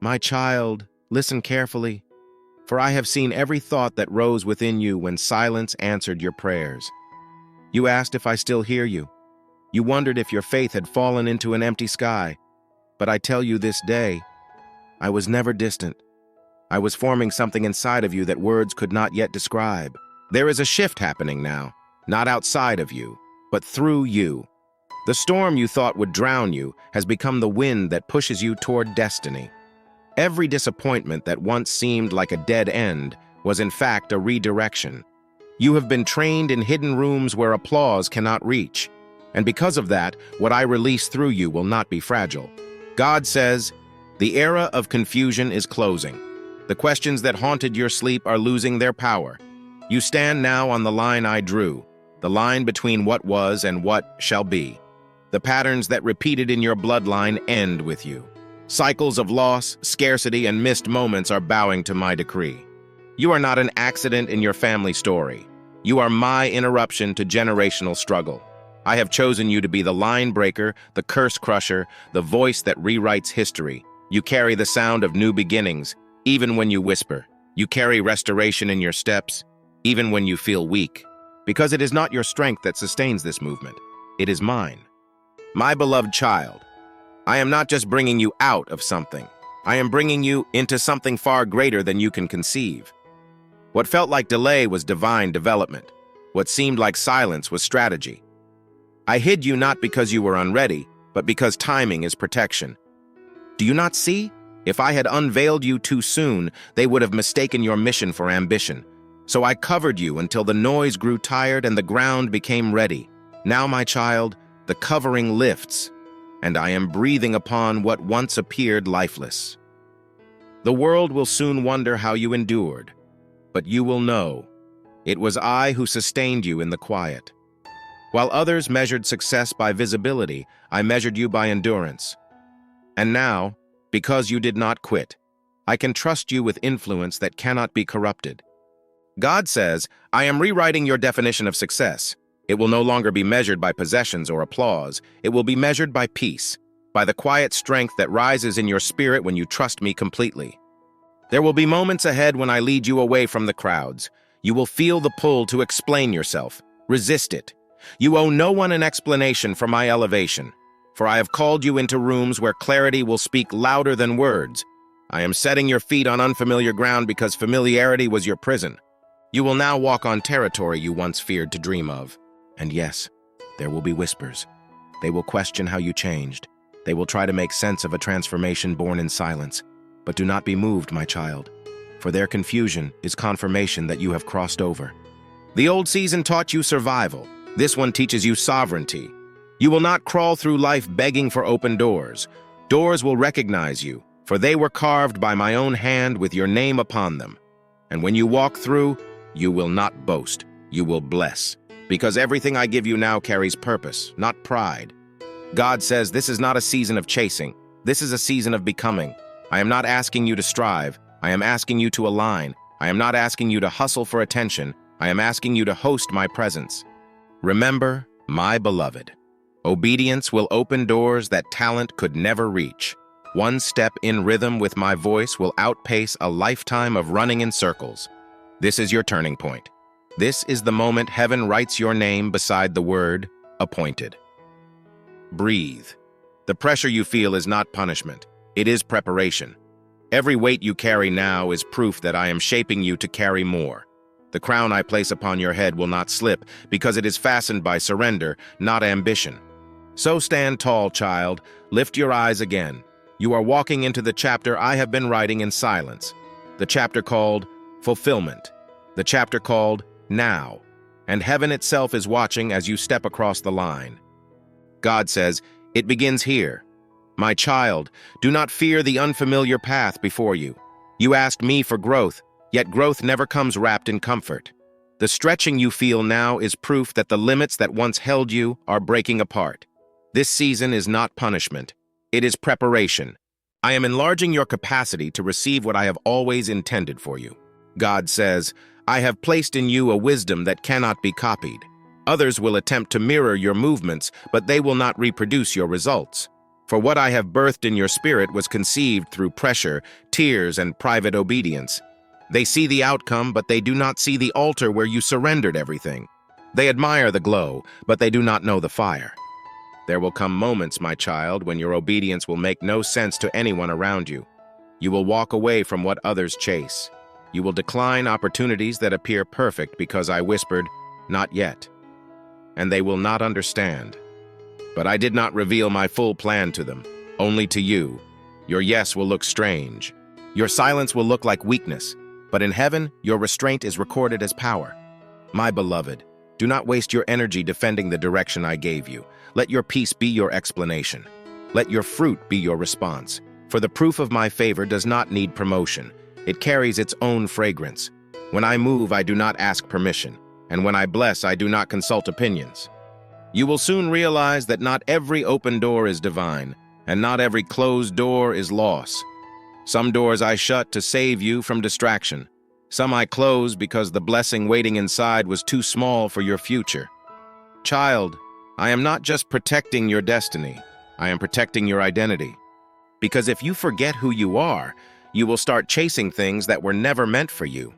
My child, listen carefully, for I have seen every thought that rose within you when silence answered your prayers. You asked if I still hear you. You wondered if your faith had fallen into an empty sky. But I tell you this day, I was never distant. I was forming something inside of you that words could not yet describe. There is a shift happening now, not outside of you, but through you. The storm you thought would drown you has become the wind that pushes you toward destiny. Every disappointment that once seemed like a dead end was in fact a redirection. You have been trained in hidden rooms where applause cannot reach, and because of that, what I release through you will not be fragile. God says, the era of confusion is closing. The questions that haunted your sleep are losing their power. You stand now on the line I drew, the line between what was and what shall be. The patterns that repeated in your bloodline end with you. Cycles of loss, scarcity, and missed moments are bowing to my decree. You are not an accident in your family story. You are my interruption to generational struggle. I have chosen you to be the line breaker, the curse crusher, the voice that rewrites history. You carry the sound of new beginnings, even when you whisper. You carry restoration in your steps, even when you feel weak. Because it is not your strength that sustains this movement. It is mine. My beloved child, I am not just bringing you out of something. I am bringing you into something far greater than you can conceive. What felt like delay was divine development. What seemed like silence was strategy. I hid you not because you were unready, but because timing is protection. Do you not see? If I had unveiled you too soon, they would have mistaken your mission for ambition. So I covered you until the noise grew tired and the ground became ready. Now, my child, the covering lifts, and I am breathing upon what once appeared lifeless. The world will soon wonder how you endured, but you will know it was I who sustained you in the quiet. While others measured success by visibility, I measured you by endurance. And now, because you did not quit, I can trust you with influence that cannot be corrupted. God says, I am rewriting your definition of success. It will no longer be measured by possessions or applause. It will be measured by peace, by the quiet strength that rises in your spirit when you trust me completely. There will be moments ahead when I lead you away from the crowds. You will feel the pull to explain yourself. Resist it. You owe no one an explanation for my elevation, for I have called you into rooms where clarity will speak louder than words. I am setting your feet on unfamiliar ground because familiarity was your prison. You will now walk on territory you once feared to dream of. And yes, there will be whispers. They will question how you changed. They will try to make sense of a transformation born in silence. But do not be moved, my child, for their confusion is confirmation that you have crossed over. The old season taught you survival. This one teaches you sovereignty. You will not crawl through life begging for open doors. Doors will recognize you, for they were carved by my own hand with your name upon them. And when you walk through, you will not boast, you will bless. Because everything I give you now carries purpose, not pride. God says this is not a season of chasing. This is a season of becoming. I am not asking you to strive. I am asking you to align. I am not asking you to hustle for attention. I am asking you to host my presence. Remember, my beloved, obedience will open doors that talent could never reach. One step in rhythm with my voice will outpace a lifetime of running in circles. This is your turning point. This is the moment heaven writes your name beside the word appointed. Breathe. The pressure you feel is not punishment. It is preparation. Every weight you carry now is proof that I am shaping you to carry more. The crown I place upon your head will not slip because it is fastened by surrender, not ambition. So stand tall, child. Lift your eyes again. You are walking into the chapter I have been writing in silence. The chapter called Fulfillment. The chapter called Now. And heaven itself is watching as you step across the line. God says, it begins here. My child, do not fear the unfamiliar path before you. You asked me for growth, yet growth never comes wrapped in comfort. The stretching you feel now is proof that the limits that once held you are breaking apart. This season is not punishment. It is preparation. I am enlarging your capacity to receive what I have always intended for you. God says, I have placed in you a wisdom that cannot be copied. Others will attempt to mirror your movements, but they will not reproduce your results. For what I have birthed in your spirit was conceived through pressure, tears, and private obedience. They see the outcome, but they do not see the altar where you surrendered everything. They admire the glow, but they do not know the fire. There will come moments, my child, when your obedience will make no sense to anyone around you. You will walk away from what others chase. You will decline opportunities that appear perfect because I whispered, "Not yet." And they will not understand. But I did not reveal my full plan to them, only to you. Your yes will look strange. Your silence will look like weakness. But in heaven, your restraint is recorded as power. My beloved, do not waste your energy defending the direction I gave you. Let your peace be your explanation. Let your fruit be your response. For the proof of my favor does not need promotion. It carries its own fragrance. When I move, I do not ask permission. And when I bless, I do not consult opinions. You will soon realize that not every open door is divine, and not every closed door is loss. Some doors I shut to save you from distraction. Some I closed because the blessing waiting inside was too small for your future. Child, I am not just protecting your destiny. I am protecting your identity. Because if you forget who you are, you will start chasing things that were never meant for you.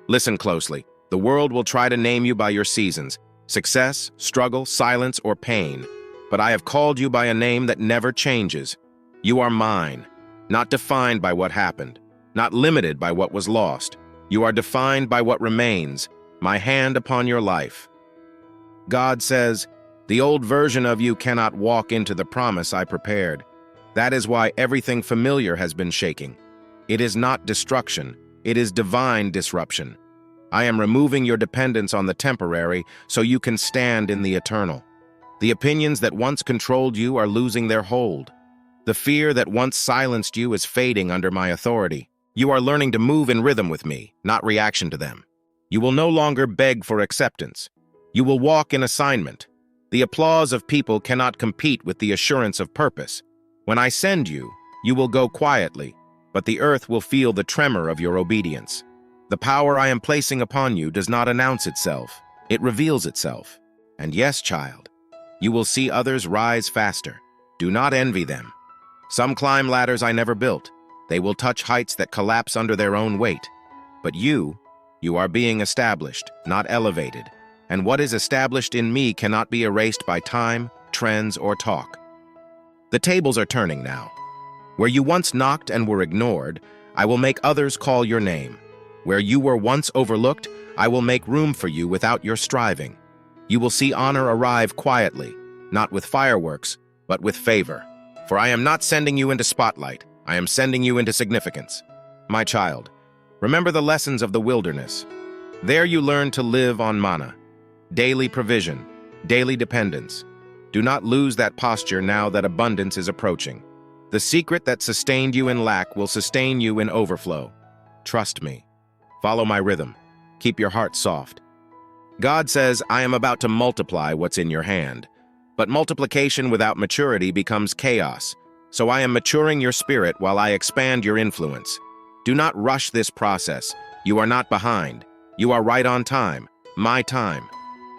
Listen closely. The world will try to name you by your seasons: success, struggle, silence, or pain. But I have called you by a name that never changes. You are mine, not defined by what happened, not limited by what was lost. You are defined by what remains, my hand upon your life. God says, the old version of you cannot walk into the promise I prepared. That is why everything familiar has been shaking. It is not destruction, it is divine disruption. I am removing your dependence on the temporary so you can stand in the eternal. The opinions that once controlled you are losing their hold. The fear that once silenced you is fading under my authority. You are learning to move in rhythm with me, not reaction to them. You will no longer beg for acceptance. You will walk in assignment. The applause of people cannot compete with the assurance of purpose. When I send you, you will go quietly, but the earth will feel the tremor of your obedience. The power I am placing upon you does not announce itself. It reveals itself. And yes, child, you will see others rise faster. Do not envy them. Some climb ladders I never built. They will touch heights that collapse under their own weight. But you are being established, not elevated. And what is established in me cannot be erased by time, trends, or talk. The tables are turning now. Where you once knocked and were ignored, I will make others call your name. Where you were once overlooked, I will make room for you without your striving. You will see honor arrive quietly, not with fireworks, but with favor. For I am not sending you into spotlight. I am sending you into significance. My child, remember the lessons of the wilderness. There you learn to live on manna, daily provision, daily dependence. Do not lose that posture now that abundance is approaching. The secret that sustained you in lack will sustain you in overflow. Trust me. Follow my rhythm. Keep your heart soft. God says, I am about to multiply what's in your hand. But multiplication without maturity becomes chaos. So I am maturing your spirit while I expand your influence. Do not rush this process. You are not behind. You are right on time, my time.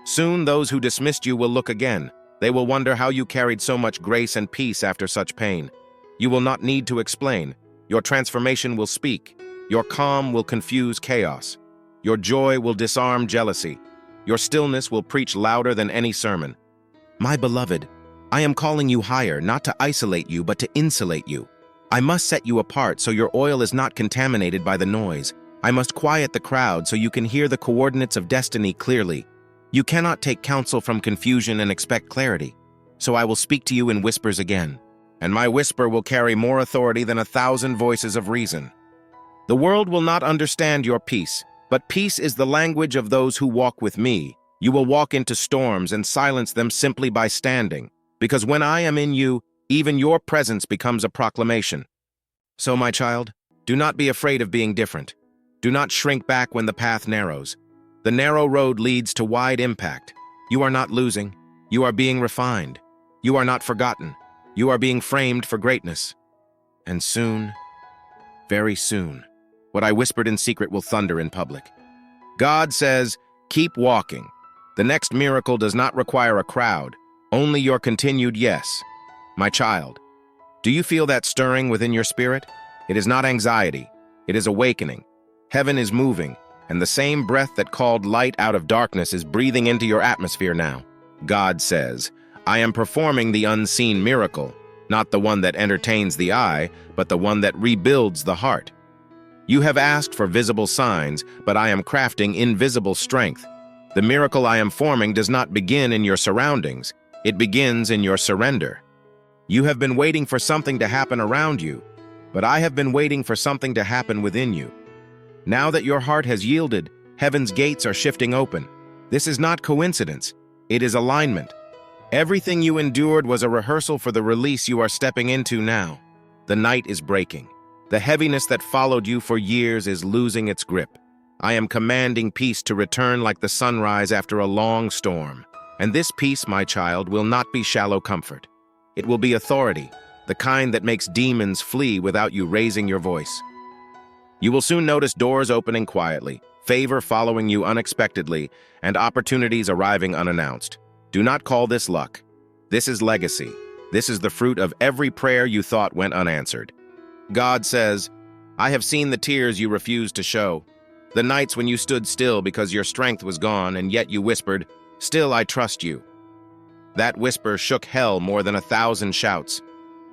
Soon those who dismissed you will look again. They will wonder how you carried so much grace and peace after such pain. You will not need to explain. Your transformation will speak. Your calm will confuse chaos. Your joy will disarm jealousy. Your stillness will preach louder than any sermon. My beloved, I am calling you higher, not to isolate you, but to insulate you. I must set you apart so your oil is not contaminated by the noise. I must quiet the crowd so you can hear the coordinates of destiny clearly. You cannot take counsel from confusion and expect clarity. So I will speak to you in whispers again, and my whisper will carry more authority than 1,000 voices of reason. The world will not understand your peace, but peace is the language of those who walk with me. You will walk into storms and silence them simply by standing, because when I am in you, even your presence becomes a proclamation. So, my child, do not be afraid of being different. Do not shrink back when the path narrows. The narrow road leads to wide impact. You are not losing. You are being refined. You are not forgotten. You are being framed for greatness. And soon, very soon, what I whispered in secret will thunder in public. God says, keep walking. The next miracle does not require a crowd, only your continued yes. My child, Do you feel that stirring within your spirit? It is not anxiety. It is awakening. Heaven is moving, and the same breath that called light out of darkness is breathing into your atmosphere now. God says, I am performing the unseen miracle, not the one that entertains the eye, but the one that rebuilds the heart. You have asked for visible signs, but I am crafting invisible strength. The miracle I am forming does not begin in your surroundings. It begins in your surrender. You have been waiting for something to happen around you, but I have been waiting for something to happen within you. Now that your heart has yielded, heaven's gates are shifting open. This is not coincidence. It is alignment. Everything you endured was a rehearsal for the release you are stepping into now. The night is breaking. The heaviness that followed you for years is losing its grip. I am commanding peace to return like the sunrise after a long storm. And this peace, my child, will not be shallow comfort. It will be authority, the kind that makes demons flee without you raising your voice. You will soon notice doors opening quietly, favor following you unexpectedly, and opportunities arriving unannounced. Do not call this luck. This is legacy. This is the fruit of every prayer you thought went unanswered. God says, I have seen the tears you refused to show, the nights when you stood still because your strength was gone, and yet you whispered, still I trust you. That whisper shook hell more than 1,000 shouts.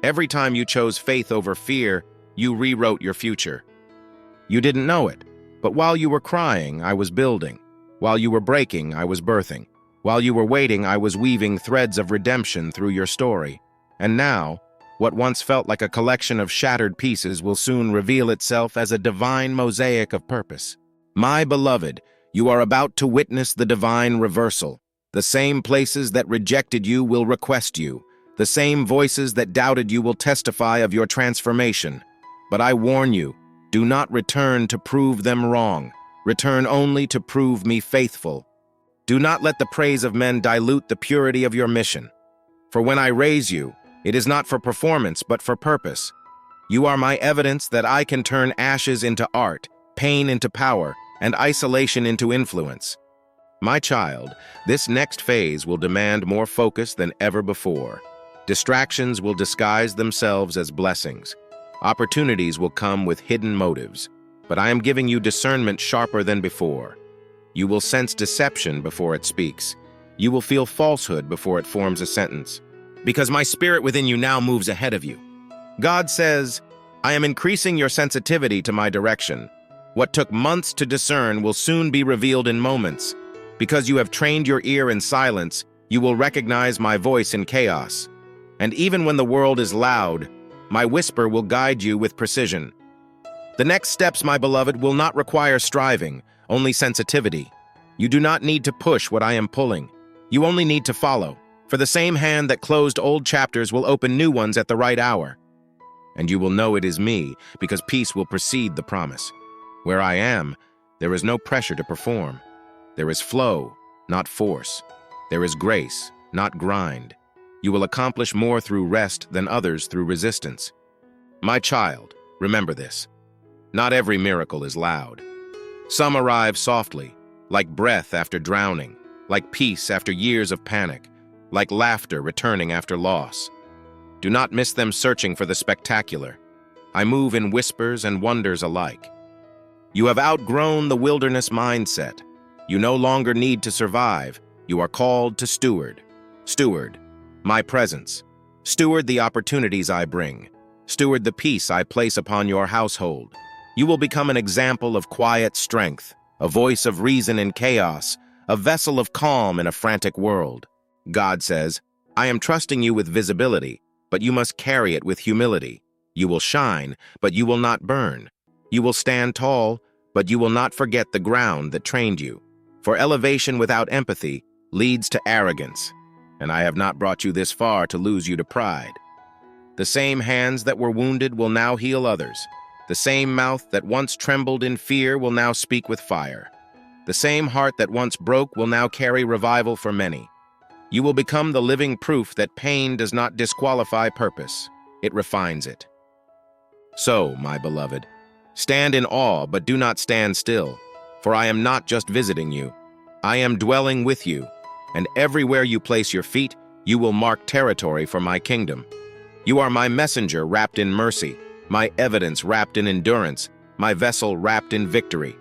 Every time you chose faith over fear, you rewrote your future. You didn't know it, but while you were crying, I was building. While you were breaking, I was birthing. While you were waiting, I was weaving threads of redemption through your story. And now, what once felt like a collection of shattered pieces will soon reveal itself as a divine mosaic of purpose. My beloved, you are about to witness the divine reversal. The same places that rejected you will request you. The same voices that doubted you will testify of your transformation. But I warn you, do not return to prove them wrong. Return only to prove me faithful. Do not let the praise of men dilute the purity of your mission. For when I raise you, it is not for performance, but for purpose. You are my evidence that I can turn ashes into art, pain into power, and isolation into influence. My child, this next phase will demand more focus than ever before. Distractions will disguise themselves as blessings. Opportunities will come with hidden motives. But I am giving you discernment sharper than before. You will sense deception before it speaks. You will feel falsehood before it forms a sentence. Because my spirit within you now moves ahead of you. God says, I am increasing your sensitivity to my direction. What took months to discern will soon be revealed in moments. Because you have trained your ear in silence, you will recognize my voice in chaos. And even when the world is loud, my whisper will guide you with precision. The next steps, my beloved, will not require striving, only sensitivity. You do not need to push what I am pulling. You only need to follow. For the same hand that closed old chapters will open new ones at the right hour. And you will know it is me, because peace will precede the promise. Where I am, there is no pressure to perform. There is flow, not force. There is grace, not grind. You will accomplish more through rest than others through resistance. My child, remember this. Not every miracle is loud. Some arrive softly, like breath after drowning, like peace after years of panic, like laughter returning after loss. Do not miss them searching for the spectacular. I move in whispers and wonders alike. You have outgrown the wilderness mindset. You no longer need to survive. You are called to steward. Steward my presence. Steward the opportunities I bring. Steward the peace I place upon your household. You will become an example of quiet strength, a voice of reason in chaos, a vessel of calm in a frantic world. God says, I am trusting you with visibility, but you must carry it with humility. You will shine, but you will not burn. You will stand tall, but you will not forget the ground that trained you. For elevation without empathy leads to arrogance, and I have not brought you this far to lose you to pride. The same hands that were wounded will now heal others. The same mouth that once trembled in fear will now speak with fire. The same heart that once broke will now carry revival for many. You will become the living proof that pain does not disqualify purpose. It refines it. So, my beloved, stand in awe, but do not stand still, for I am not just visiting you. I am dwelling with you, and everywhere you place your feet, you will mark territory for my kingdom. You are my messenger wrapped in mercy, my evidence wrapped in endurance, my vessel wrapped in victory.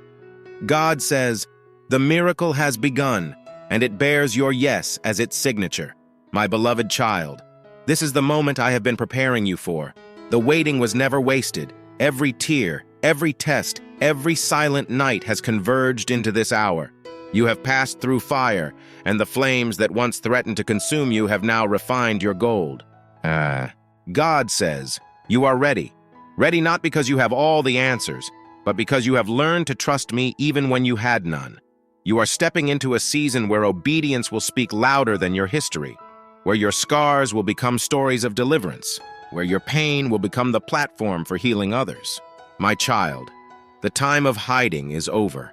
God says, "The miracle has begun, and it bears your yes as its signature. My beloved child, this is the moment I have been preparing you for. The waiting was never wasted. Every tear, every test, every silent night has converged into this hour. You have passed through fire, and the flames that once threatened to consume you have now refined your gold." God says, you are ready. Ready not because you have all the answers, but because you have learned to trust me even when you had none. You are stepping into a season where obedience will speak louder than your history, where your scars will become stories of deliverance, where your pain will become the platform for healing others. My child, the time of hiding is over.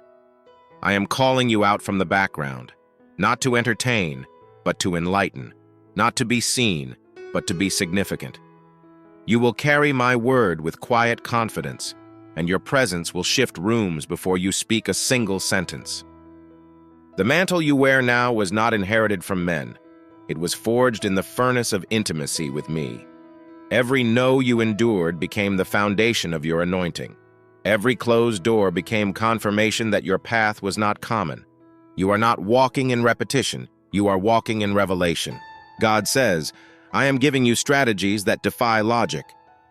I am calling you out from the background, not to entertain, but to enlighten, not to be seen, but to be significant. You will carry my word with quiet confidence, and your presence will shift rooms before you speak a single sentence. The mantle you wear now was not inherited from men. It was forged in the furnace of intimacy with me. Every no you endured became the foundation of your anointing. Every closed door became confirmation that your path was not common. You are not walking in repetition, you are walking in revelation. God says, I am giving you strategies that defy logic,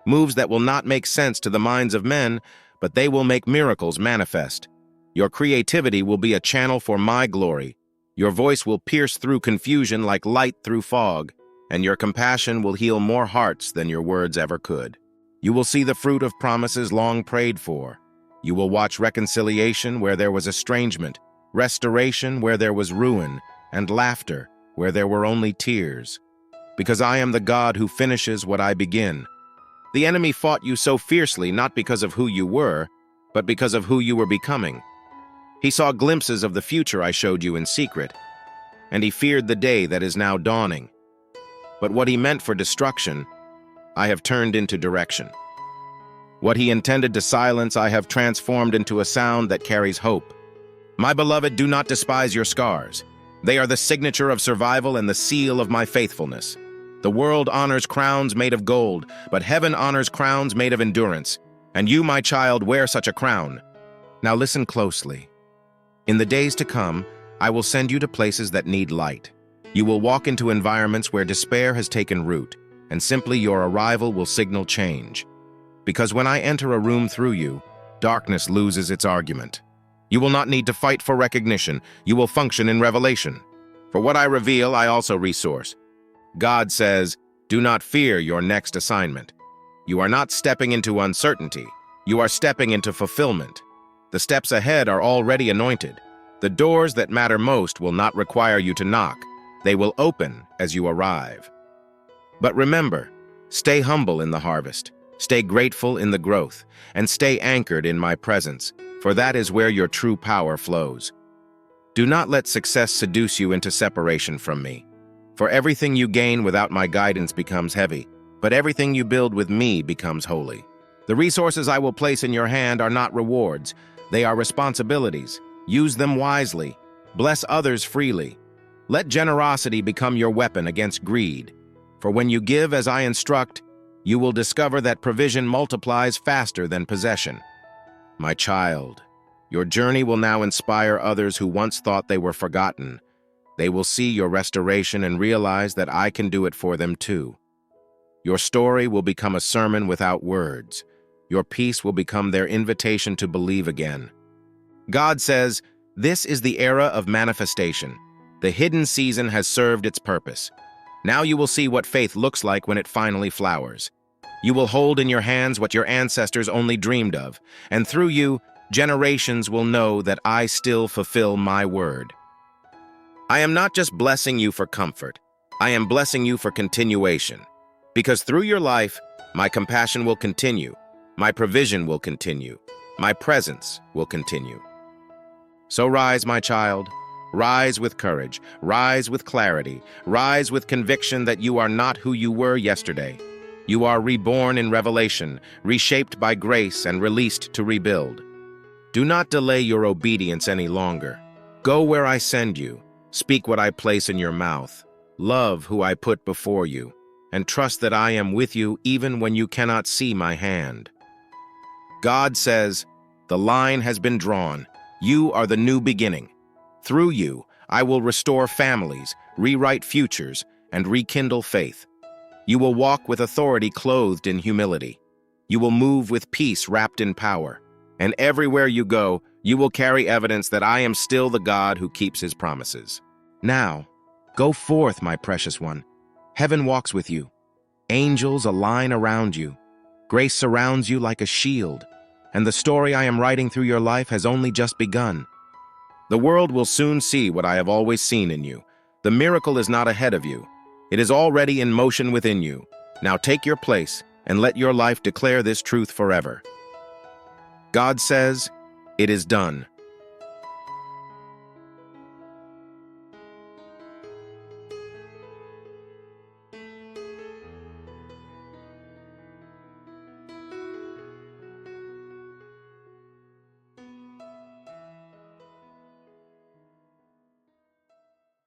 moves that will not make sense to the minds of men, but they will make miracles manifest. Your creativity will be a channel for my glory. Your voice will pierce through confusion like light through fog, and your compassion will heal more hearts than your words ever could. You will see the fruit of promises long prayed for. You will watch reconciliation where there was estrangement, restoration where there was ruin, and laughter where there were only tears. Because I am the God who finishes what I begin. The enemy fought you so fiercely not because of who you were, but because of who you were becoming. He saw glimpses of the future I showed you in secret, and he feared the day that is now dawning. But what he meant for destruction, I have turned into direction. What he intended to silence, I have transformed into a sound that carries hope. My beloved, do not despise your scars. They are the signature of survival and the seal of my faithfulness. The world honors crowns made of gold, but heaven honors crowns made of endurance. And you, my child, wear such a crown. Now listen closely. In the days to come, I will send you to places that need light. You will walk into environments where despair has taken root, and simply your arrival will signal change. Because when I enter a room through you, darkness loses its argument. You will not need to fight for recognition. You will function in revelation. For what I reveal, I also resource. God says, do not fear your next assignment. You are not stepping into uncertainty. You are stepping into fulfillment. The steps ahead are already anointed. The doors that matter most will not require you to knock. They will open as you arrive. But remember, stay humble in the harvest, stay grateful in the growth, and stay anchored in my presence, for that is where your true power flows. Do not let success seduce you into separation from me. For everything you gain without my guidance becomes heavy, but everything you build with me becomes holy. The resources I will place in your hand are not rewards. They are responsibilities. Use them wisely. Bless others freely. Let generosity become your weapon against greed. For when you give as I instruct, you will discover that provision multiplies faster than possession. My child, your journey will now inspire others who once thought they were forgotten. They will see your restoration and realize that I can do it for them too. Your story will become a sermon without words. Your peace will become their invitation to believe again. God says, this is the era of manifestation. The hidden season has served its purpose. Now you will see what faith looks like when it finally flowers. You will hold in your hands what your ancestors only dreamed of, and through you, generations will know that I still fulfill my word. I am not just blessing you for comfort. I am blessing you for continuation. Because through your life, my compassion will continue, my provision will continue, my presence will continue. So rise, my child. Rise with courage, rise with clarity, rise with conviction that you are not who you were yesterday. You are reborn in revelation, reshaped by grace and released to rebuild. Do not delay your obedience any longer. Go where I send you. Speak what I place in your mouth. Love who I put before you. and trust that I am with you even when you cannot see my hand. God says, "The line has been drawn. You are the new beginning. Through you, I will restore families, rewrite futures, and rekindle faith. You will walk with authority clothed in humility. You will move with peace wrapped in power. And everywhere you go, you will carry evidence that I am still the God who keeps his promises." Now, go forth, my precious one. Heaven walks with you. Angels align around you. Grace surrounds you like a shield. And the story I am writing through your life has only just begun. The world will soon see what I have always seen in you. The miracle is not ahead of you. It is already in motion within you. Now take your place and let your life declare this truth forever. God says, "It is done."